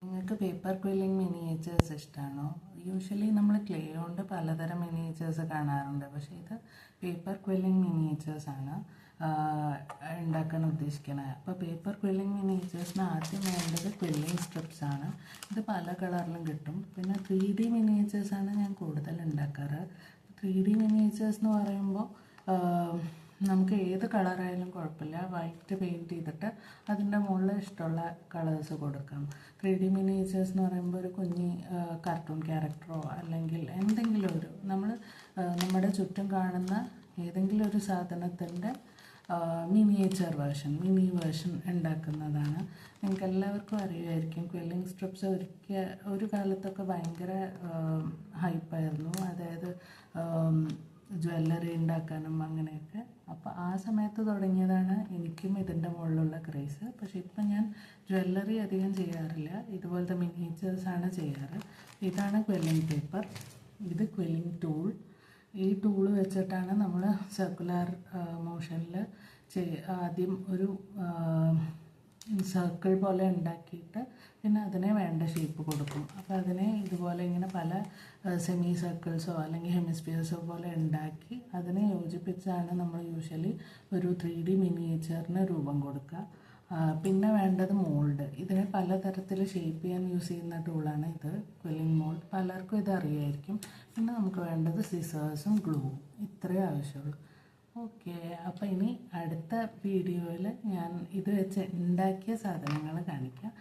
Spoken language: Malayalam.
നിങ്ങൾക്ക് പേപ്പർ ക്വില്ലിംഗ് മിനിയേച്ചേഴ്സ് ഇഷ്ടമാണോ? യൂഷ്വലി നമ്മൾ ക്ലേ കൊണ്ട് പലതരം മിനിയേച്ചേഴ്സ് കാണാറുണ്ട്, പക്ഷേ ഇത് പേപ്പർ ക്വില്ലിംഗ് മിനിയേച്ചേഴ്സ് ആണ് ഉണ്ടാക്കാൻ ഉദ്ദേശിക്കുന്നത്. അപ്പോൾ പേപ്പർ ക്വില്ലിംഗ് മിനിയേച്ചേഴ്സിന് ആദ്യം വേണ്ടത് ക്വില്ലിംഗ് സ്ട്രിപ്സ് ആണ്. ഇത് പല കളറിലും കിട്ടും. പിന്നെ 3D മിനിയേച്ചേഴ്സാണ് ഞാൻ കൂടുതൽ ഉണ്ടാക്കാറ്. 3D മിനിയേച്ചേഴ്സ് എന്ന് പറയുമ്പോൾ നമുക്ക് ഏത് കളറായാലും കുഴപ്പമില്ല, വൈറ്റ് പെയിൻറ്റ് ചെയ്തിട്ട് അതിൻ്റെ മുകളിൽ ഇഷ്ടമുള്ള കളേഴ്സ് കൊടുക്കാം. 3D മിനിയേച്ചേഴ്സ് എന്ന് പറയുമ്പോൾ ഒരു കുഞ്ഞി കാർട്ടൂൺ ക്യാരക്ടറോ അല്ലെങ്കിൽ എന്തെങ്കിലും ഒരു നമ്മുടെ ചുറ്റും കാണുന്ന ഏതെങ്കിലും ഒരു സാധനത്തിൻ്റെ മിനി വേർഷൻ ഉണ്ടാക്കുന്നതാണ്. നിങ്ങൾക്ക് എല്ലാവർക്കും അറിയുമായിരിക്കും, ക്വില്ലിംഗ് സ്ട്രിപ്സ് ഒരു കാലത്തൊക്കെ ഭയങ്കര ഹൈപ്പായിരുന്നു. അതായത് ജ്വല്ലറി ഉണ്ടാക്കാനും അങ്ങനെയൊക്കെ. അപ്പോൾ ആ സമയത്ത് തുടങ്ങിയതാണ് എനിക്കും ഇതിൻ്റെ മുകളിലുള്ള ക്രേസ്. പക്ഷേ ഇപ്പം ഞാൻ ജ്വല്ലറി അധികം ചെയ്യാറില്ല, ഇതുപോലത്തെ മിനിയേച്ചേഴ്സാണ് ചെയ്യാറ്. ഇതാണ് ക്വില്ലിംഗ് പേപ്പർ, ഇത് ക്വില്ലിംഗ് ടൂൾ. ഈ ടൂൾ വെച്ചിട്ടാണ് നമ്മൾ സർക്കുലർ മോഷനിൽ ആദ്യം ഒരു സർക്കിൾ പോലെ ഉണ്ടാക്കിയിട്ട് പിന്നെ അതിനെ വേണ്ട ഷേപ്പ് കൊടുക്കും. അപ്പോൾ അതിനെ ഇതുപോലെ ഇങ്ങനെ പല സെമി സർക്കിൾസോ അല്ലെങ്കിൽ ഹെമിസ്ഫിയേഴ്സോ പോലെ ഉണ്ടാക്കി അതിനെ യോജിപ്പിച്ചാണ് നമ്മൾ യൂഷ്വലി ഒരു 3D മിനിയേച്ചറിന് രൂപം കൊടുക്കുക. പിന്നെ വേണ്ടത് മോൾഡ്. ഇതിനെ പലതരത്തിൽ ഷേപ്പ് ചെയ്യാൻ യൂസ് ചെയ്യുന്ന ടൂളാണ് ഇത്, ക്വില്ലിംഗ് മോൾഡ്. പലർക്കും ഇത് അറിയായിരിക്കും. പിന്നെ നമുക്ക് വേണ്ടത് സിസേഴ്സും ഗ്ലൂവും. ഇത്രയേ ആവശ്യമുള്ളൂ. ഓക്കെ, അപ്പോൾ ഇനി അടുത്ത വീഡിയോയിൽ ഞാൻ ഇത് വെച്ച് ഉണ്ടാക്കിയ സാധനങ്ങൾ കാണിക്കാം.